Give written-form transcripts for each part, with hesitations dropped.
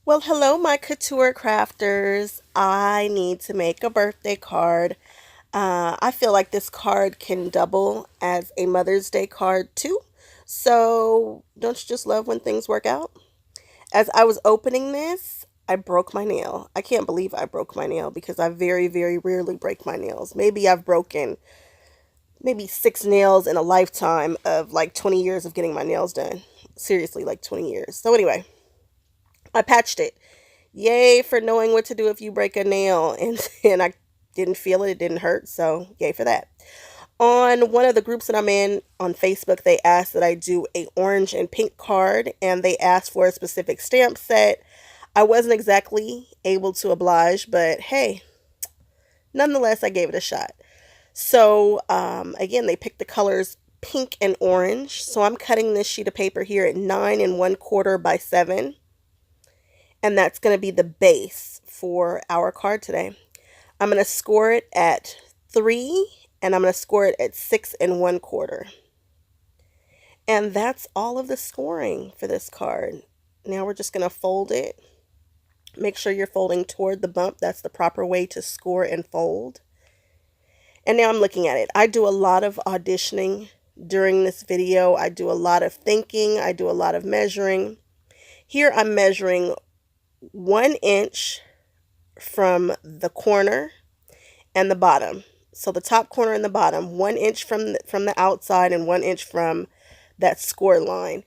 Well, hello, my couture crafters. I need to make a birthday card. I feel like this card can double as a Mother's Day card too. So, don't you just love when things work out? As I was opening this, I broke my nail. I can't believe I broke my nail because I very, very rarely break my nails. Maybe I've broken maybe six nails in a lifetime of like 20 years of getting my nails done. Seriously, like 20 years. So, anyway, I patched it. Yay for knowing what to do if you break a nail. And I didn't feel it, it didn't hurt, so yay for that. On one of the groups that I'm in on Facebook, they asked that I do a orange and pink card, and they asked for a specific stamp set. I wasn't exactly able to oblige, but hey, nonetheless, I gave it a shot. So again, they picked the colors pink and orange. So I'm cutting this sheet of paper here at 9 1/4 by 7, and that's going to be the base for our card today. I'm going to score it at 3, and I'm going to score it at 6 1/4. And that's all of the scoring for this card. Now we're just going to fold it. Make sure you're folding toward the bump. That's the proper way to score and fold. And now I'm looking at it. I do a lot of auditioning during this video. I do a lot of thinking. I do a lot of measuring. Here I'm measuring 1 inch from the corner and the bottom. So the top corner and the bottom, 1 inch from the outside and 1 inch from that score line,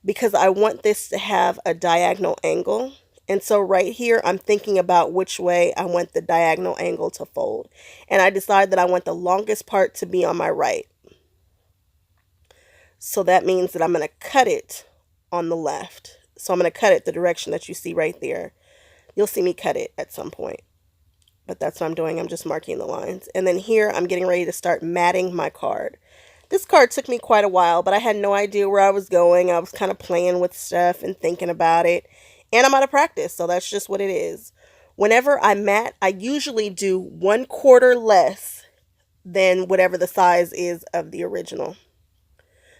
because I want this to have a diagonal angle. And so right here, I'm thinking about which way I want the diagonal angle to fold. And I decide that I want the longest part to be on my right. So that means that I'm going to cut it on the left. So I'm going to cut it the direction that you see right there. You'll see me cut it at some point. But that's what I'm doing. I'm just marking the lines. And then here, I'm getting ready to start matting my card. This card took me quite a while, but I had no idea where I was going. I was kind of playing with stuff and thinking about it. And I'm out of practice, so that's just what it is. Whenever I mat, I usually do 1/4 less than whatever the size is of the original.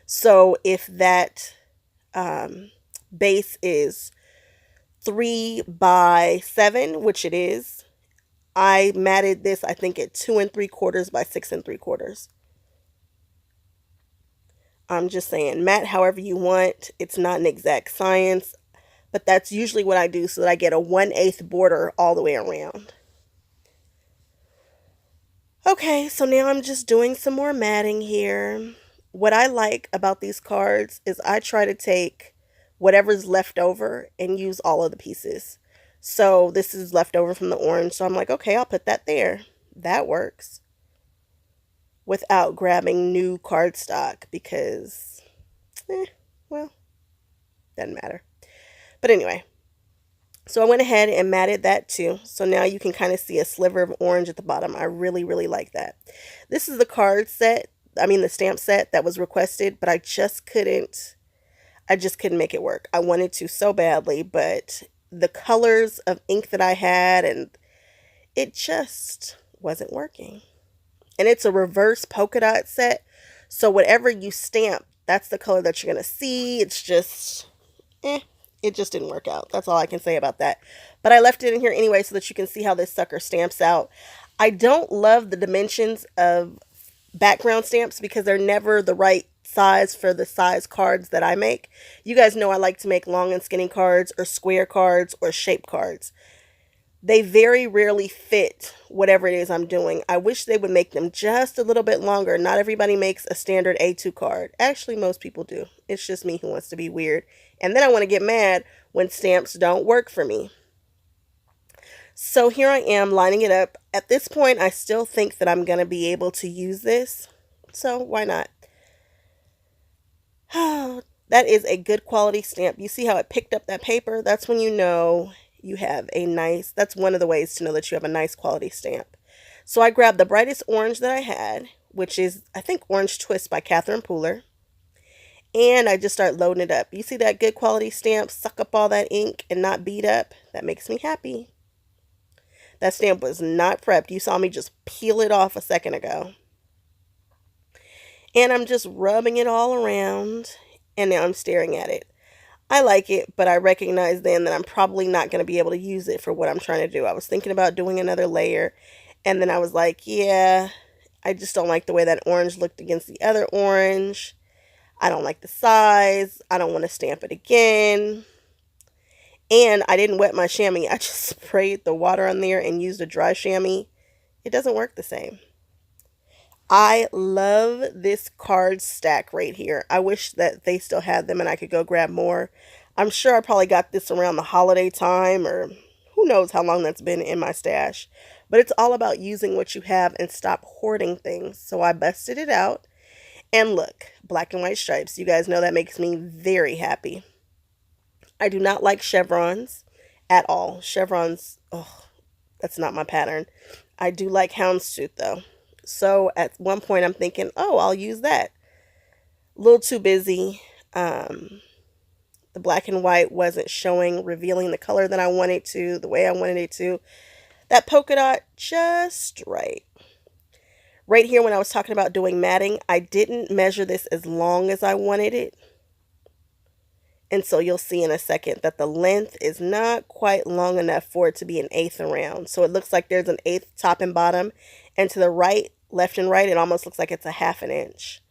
So if that base is 3 by 7, which it is, I matted this, I think, at 2 3/4 by 6 3/4. I'm just saying, mat however you want. It's not an exact science, but that's usually what I do so that I get a 1/8 border all the way around. Okay, so now I'm just doing some more matting here. What I like about these cards is I try to take whatever's left over and use all of the pieces. So this is left over from the orange, so I'm like, okay, I'll put that there. That works. Without grabbing new cardstock because, well, doesn't matter. But anyway, so I went ahead and matted that too. So now you can kind of see a sliver of orange at the bottom. I really, really like that. This is the card set, the stamp set that was requested, but I just couldn't make it work. I wanted to so badly, but the colors of ink that I had, and it just wasn't working. And it's a reverse polka dot set. So whatever you stamp, that's the color that you're going to see. It's just, it just didn't work out. That's all I can say about that. But I left it in here anyway so that you can see how this sucker stamps out. I don't love the dimensions of background stamps because they're never the right size for the size cards that I make. You guys know I like to make long and skinny cards or square cards or shape cards. They very rarely fit whatever it is I'm doing. I wish they would make them just a little bit longer. Not everybody makes a standard A2 card. Actually, most people do. It's just me who wants to be weird. And then I want to get mad when stamps don't work for me. So here I am lining it up. At this point, I still think that I'm going to be able to use this. So why not? That is a good quality stamp. You see how it picked up that paper? That's when you know you have a nice, that's one of the ways to know that you have a nice quality stamp. So I grabbed the brightest orange that I had, which is, I think, Orange Twist by Catherine Pooler. And I just start loading it up. You see that good quality stamp suck up all that ink and not beat up? That makes me happy. That stamp was not prepped. You saw me just peel it off a second ago. And I'm just rubbing it all around. And now I'm staring at it. I like it, but I recognize then that I'm probably not going to be able to use it for what I'm trying to do. I was thinking about doing another layer, and then I was like, yeah, I just don't like the way that orange looked against the other orange. I don't like the size. I don't want to stamp it again. And I didn't wet my chamois. I just sprayed the water on there and used a dry chamois. It doesn't work the same. I love this card stack right here. I wish that they still had them and I could go grab more. I'm sure I probably got this around the holiday time, or who knows how long that's been in my stash. But it's all about using what you have and stop hoarding things. So I busted it out. And look, black and white stripes. You guys know that makes me very happy. I do not like chevrons at all. Chevrons, oh, that's not my pattern. I do like houndstooth though. So at one point I'm thinking, oh, I'll use that. A little too busy. The black and white wasn't showing, revealing the color that I wanted to, the way I wanted it to. That polka dot just right. Right here when I was talking about doing matting, I didn't measure this as long as I wanted it. And so you'll see in a second that the length is not quite long enough for it to be an eighth around. So it looks like there's an eighth top and bottom. And to the right, left and right, it almost looks like it's a half an inch.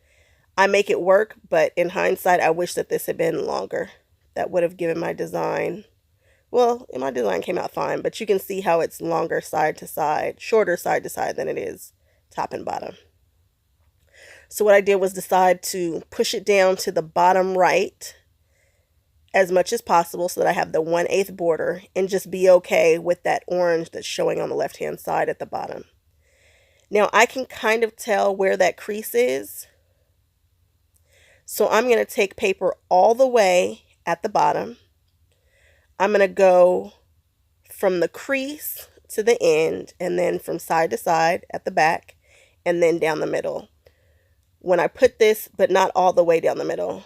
I make it work, but in hindsight, I wish that this had been longer. That would have given my design, well, my design came out fine, but you can see how it's longer side to side, shorter side to side than it is top and bottom. So what I did was decide to push it down to the bottom right as much as possible so that I have the 1/8 border and just be okay with that orange that's showing on the left hand side at the bottom. Now I can kind of tell where that crease is. So I'm going to take paper all the way at the bottom. I'm going to go from the crease to the end and then from side to side at the back and then down the middle. When I put this, but not all the way down the middle,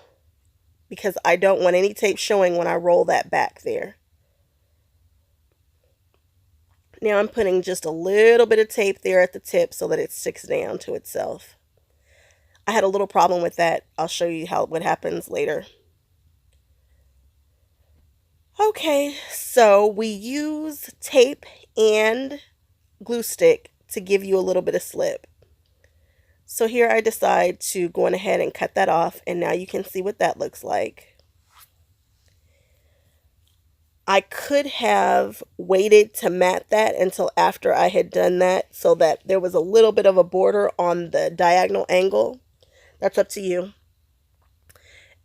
because I don't want any tape showing when I roll that back there. Now I'm putting just a little bit of tape there at the tip so that it sticks down to itself. I had a little problem with that. I'll show you what happens later. Okay, so we use tape and glue stick to give you a little bit of slip. So here I decide to go on ahead and cut that off, and now you can see what that looks like. I could have waited to mat that until after I had done that so that there was a little bit of a border on the diagonal angle. That's up to you.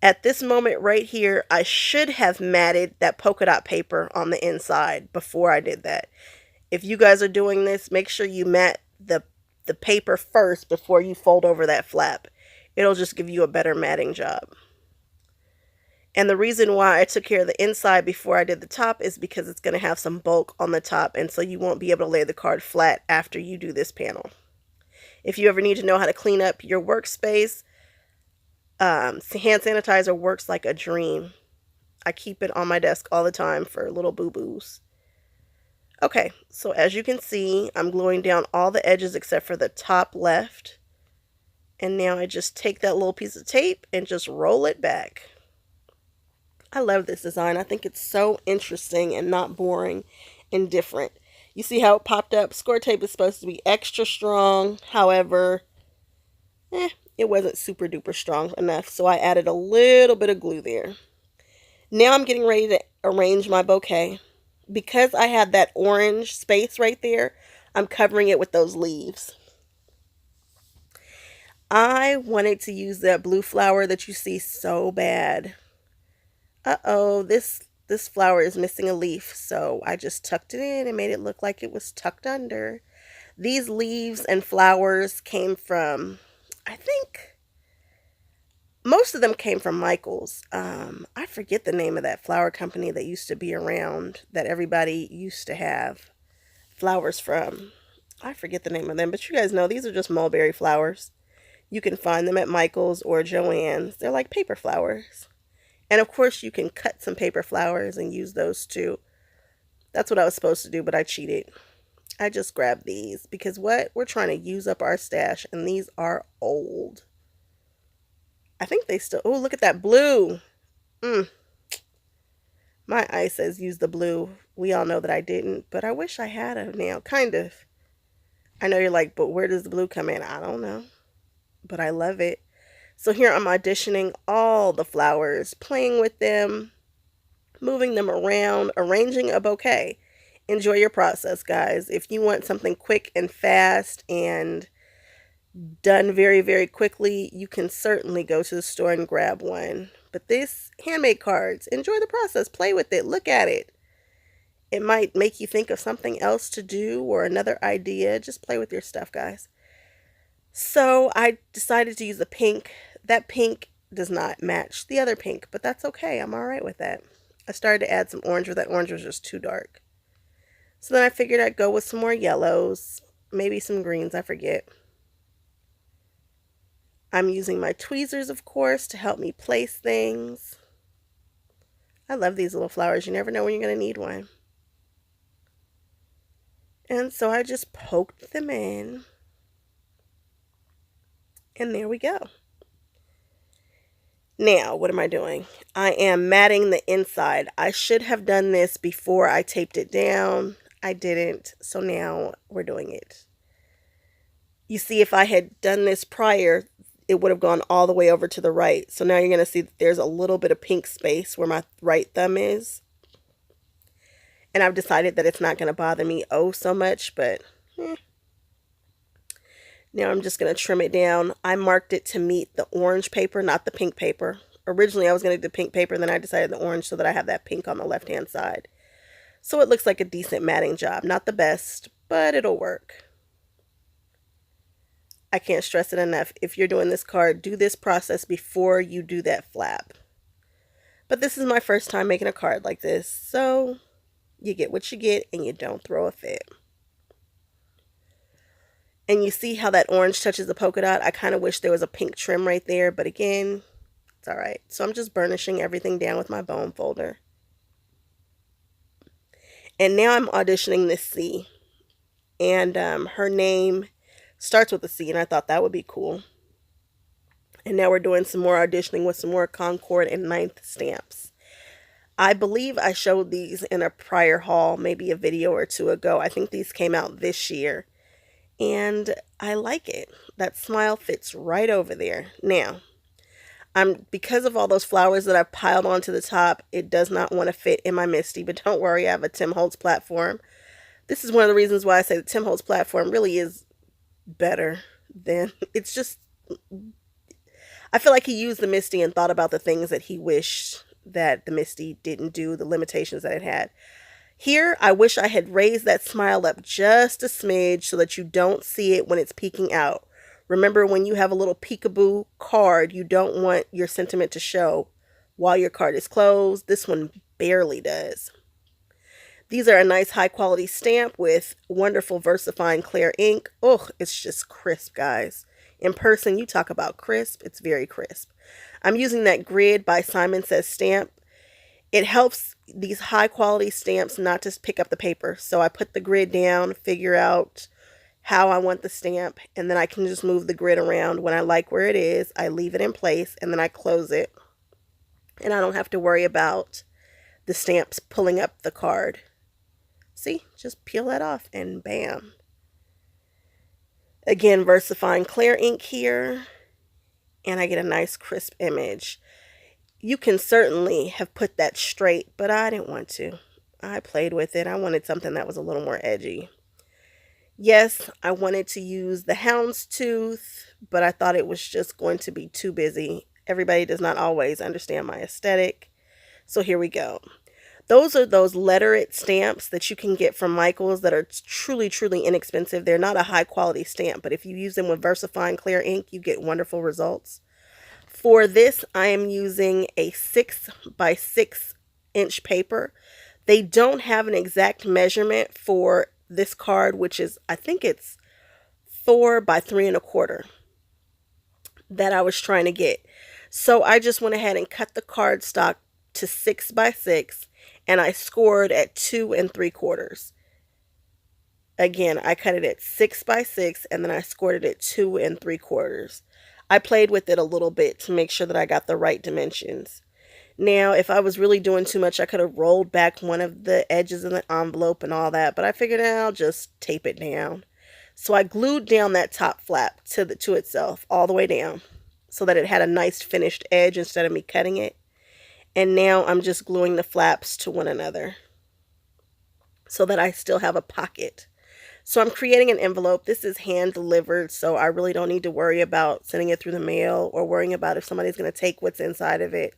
At this moment right here, I should have matted that polka dot paper on the inside before I did that. If you guys are doing this, make sure you mat the paper first before you fold over that flap. It'll just give you a better matting job. And the reason why I took care of the inside before I did the top is because it's going to have some bulk on the top, and so you won't be able to lay the card flat after you do this panel. If you ever need to know how to clean up your workspace, hand sanitizer works like a dream. I keep it on my desk all the time for little boo-boos. Okay, so as you can see, I'm gluing down all the edges except for the top left. And now I just take that little piece of tape and just roll it back. I love this design. I think it's so interesting and not boring and different. You see how it popped up? Score tape is supposed to be extra strong. However, it wasn't super duper strong enough. So I added a little bit of glue there. Now I'm getting ready to arrange my bouquet. Because I had that orange space right there, I'm covering it with those leaves. I wanted to use that blue flower that you see so bad. Uh-oh, this flower is missing a leaf, so I just tucked it in and made it look like it was tucked under. These leaves and flowers came from, I think, most of them came from Michael's. I forget the name of that flower company that used to be around that everybody used to have flowers from. I forget the name of them, but you guys know these are just mulberry flowers. You can find them at Michael's or Joann's. They're like paper flowers. And of course you can cut some paper flowers and use those too. That's what I was supposed to do, but I cheated. I just grabbed these because what? We're trying to use up our stash, and these are old. I think they still, oh, look at that blue. My eye says use the blue. We all know that I didn't, but I wish I had a now. Kind of. I know you're like, but where does the blue come in? I don't know, but I love it. So here I'm auditioning all the flowers, playing with them, moving them around, arranging a bouquet. Enjoy your process, guys. If you want something quick and fast and done very, very quickly, you can certainly go to the store and grab one. But this handmade cards, enjoy the process, play with it, look at it. It might make you think of something else to do or another idea. Just play with your stuff, guys. So I decided to use the pink. That pink does not match the other pink, but that's okay. I'm all right with that. I started to add some orange, but that orange was just too dark. So then I figured I'd go with some more yellows, maybe some greens, I forget. I'm using my tweezers, of course, to help me place things. I love these little flowers. You never know when you're going to need one. And so I just poked them in. And there we go. Now, what am I doing? I am matting the inside. I should have done this before I taped it down. I didn't. So now we're doing it. You see, if I had done this prior, it would have gone all the way over to the right. So now you're going to see that there's a little bit of pink space where my right thumb is. And I've decided that it's not going to bother me so much, but now I'm just going to trim it down. I marked it to meet the orange paper, not the pink paper. Originally, I was going to do the pink paper, and then I decided the orange so that I have that pink on the left-hand side. So it looks like a decent matting job. Not the best, but it'll work. I can't stress it enough. If you're doing this card, do this process before you do that flap. But this is my first time making a card like this, so you get what you get and you don't throw a fit. And you see how that orange touches the polka dot? I kind of wish there was a pink trim right there, but again, it's all right. So I'm just burnishing everything down with my bone folder. And now I'm auditioning this C. And her name starts with a C, and I thought that would be cool. And now we're doing some more auditioning with some more Concord and Ninth stamps. I believe I showed these in a prior haul, maybe a video or two ago. I think these came out this year. And I like it. That smile fits right over there. Now, because of all those flowers that I've piled onto the top, it does not want to fit in my Misty. But don't worry, I have a Tim Holtz platform. This is one of the reasons why I say the Tim Holtz platform really is better than, it's just, I feel like he used the Misty and thought about the things that he wished that the Misty didn't do, the limitations that it had. Here, I wish I had raised that smile up just a smidge so that you don't see it when it's peeking out. Remember, when you have a little peekaboo card, you don't want your sentiment to show while your card is closed. This one barely does. These are a nice high quality stamp with wonderful VersaFine clear ink. Oh, it's just crisp, guys. In person, you talk about crisp. It's very crisp. I'm using that grid by Simon Says Stamp. It helps these high quality stamps not to pick up the paper. So I put the grid down, figure out how I want the stamp, and then I can just move the grid around. When I like where it is, I leave it in place, and then I close it. And I don't have to worry about the stamps pulling up the card. See, just peel that off and bam. Again, VersaFine clear ink here, and I get a nice crisp image. You can certainly have put that straight, but I didn't want to. I played with it. I wanted something that was a little more edgy. Yes, I wanted to use the houndstooth, but I thought it was just going to be too busy. Everybody does not always understand my aesthetic. So here we go. Those are those lettered stamps that you can get from Michaels that are truly, truly inexpensive. They're not a high quality stamp, but if you use them with VersaFine clear ink, you get wonderful results. For this, I am using a 6 by 6 inch paper. They don't have an exact measurement for this card, which is, I think it's 4 by 3 1/4 that I was trying to get. So I just went ahead and cut the cardstock to 6 by 6, and I scored at 2 3/4. Again, I cut it at 6 by 6, and then I scored it at 2 3/4. I played with it a little bit to make sure that I got the right dimensions. Now, if I was really doing too much, I could have rolled back one of the edges of the envelope and all that, but I figured I'll just tape it down. So I glued down that top flap to itself all the way down so that it had a nice finished edge instead of me cutting it. And now I'm just gluing the flaps to one another so that I still have a pocket. So I'm creating an envelope. This is hand delivered, so I really don't need to worry about sending it through the mail or worrying about if somebody's going to take what's inside of it.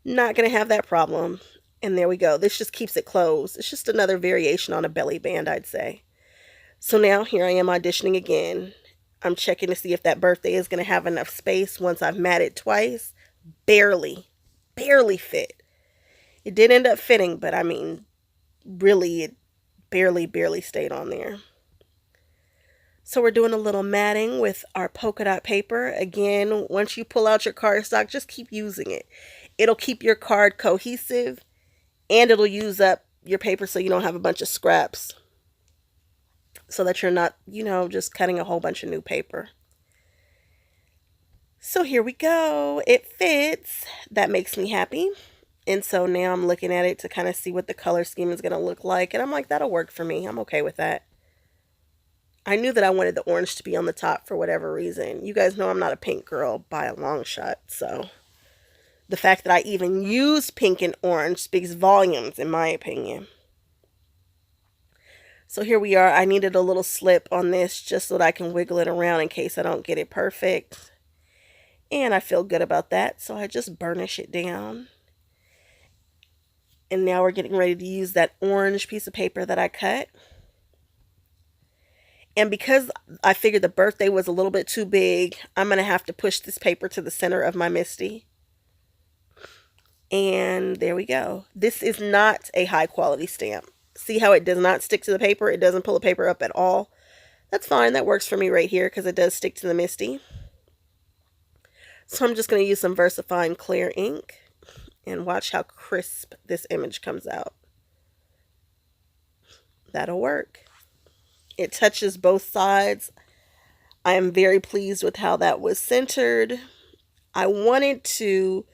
Not going to have that problem. And there we go. This just keeps it closed. It's just another variation on a belly band, I'd say. So now here I am auditioning again. I'm checking to see if that birthday is going to have enough space once I've matted twice. Barely, barely fit. It did end up fitting, but I mean, really, it barely stayed on there. So we're doing a little matting with our polka dot paper. Again, once you pull out your cardstock, just keep using it. It'll keep your card cohesive and it'll use up your paper so you don't have a bunch of scraps. So that you're not, just cutting a whole bunch of new paper. So here we go. It fits. That makes me happy. And so now I'm looking at it to kind of see what the color scheme is going to look like. And I'm like, that'll work for me. I'm okay with that. I knew that I wanted the orange to be on the top for whatever reason. You guys know I'm not a pink girl by a long shot. So the fact that I even used pink and orange speaks volumes in my opinion. So here we are. I needed a little slip on this just so that I can wiggle it around in case I don't get it perfect. And I feel good about that. So I just burnish it down. And now we're getting ready to use that orange piece of paper that I cut. And because I figured the birthday was a little bit too big, I'm going to have to push this paper to the center of my Misty. And there we go. This is not a high quality stamp. See how it does not stick to the paper? It doesn't pull the paper up at all. That's fine. That works for me right here because it does stick to the Misty. So I'm just going to use some VersaFine clear ink and watch how crisp this image comes out. That'll work. It touches both sides. I am very pleased with how that was centered. I wanted to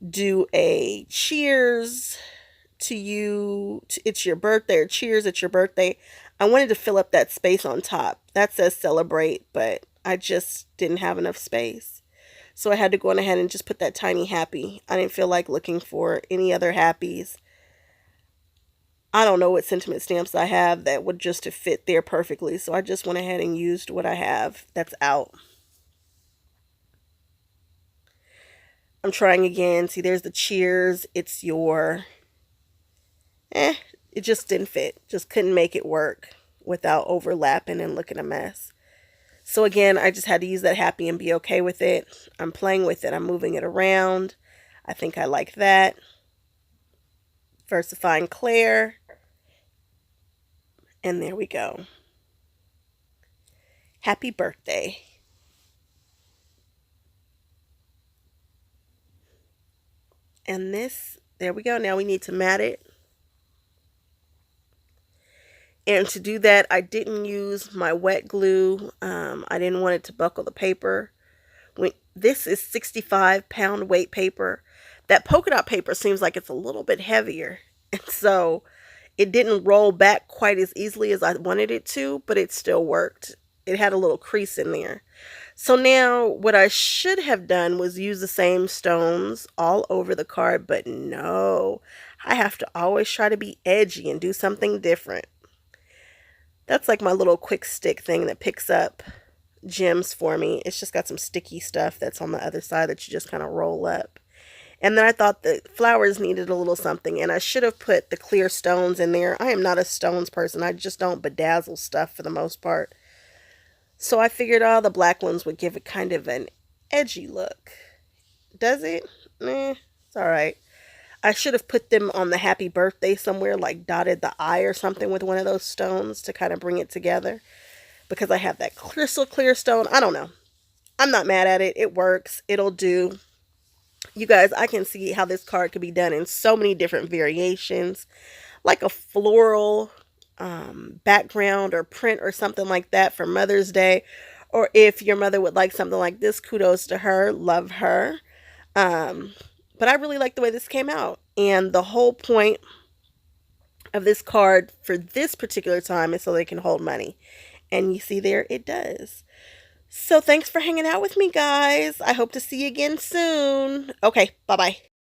do a cheers to you, it's your birthday, or cheers, it's your birthday. I wanted to fill up that space on top. That says celebrate, but I just didn't have enough space. So I had to go on ahead and just put that tiny happy. I didn't feel like looking for any other happies. I don't know what sentiment stamps I have that would just to fit there perfectly. So I just went ahead and used what I have that's out. I'm trying again. See, there's the cheers. It's your... it just didn't fit. Just couldn't make it work without overlapping and looking a mess. So again, I just had to use that happy and be okay with it. I'm playing with it. I'm moving it around. I think I like that. VersaFine Claire. And there we go. Happy birthday. And this, there we go. Now we need to mat it. And to do that, I didn't use my wet glue. I didn't want it to buckle the paper. This is 65-pound weight paper. That polka dot paper seems like it's a little bit heavier. And so it didn't roll back quite as easily as I wanted it to, but it still worked. It had a little crease in there. So now what I should have done was use the same stones all over the card, but no. I have to always try to be edgy and do something different. That's like my little quick stick thing that picks up gems for me. It's just got some sticky stuff that's on the other side that you just kind of roll up. And then I thought the flowers needed a little something, and I should have put the clear stones in there. I am not a stones person. I just don't bedazzle stuff for the most part. So I figured all the black ones would give it kind of an edgy look. Does it? It's all right. I should have put them on the happy birthday somewhere, like dotted the I or something with one of those stones to kind of bring it together. Because I have that crystal clear stone. I don't know. I'm not mad at it. It works. It'll do. You guys, I can see how this card could be done in so many different variations. Like a floral background or print or something like that for Mother's Day. Or if your mother would like something like this, kudos to her. Love her. But I really like the way this came out. And the whole point of this card for this particular time is so they can hold money. And you see there, it does. So thanks for hanging out with me, guys. I hope to see you again soon. Okay, bye-bye.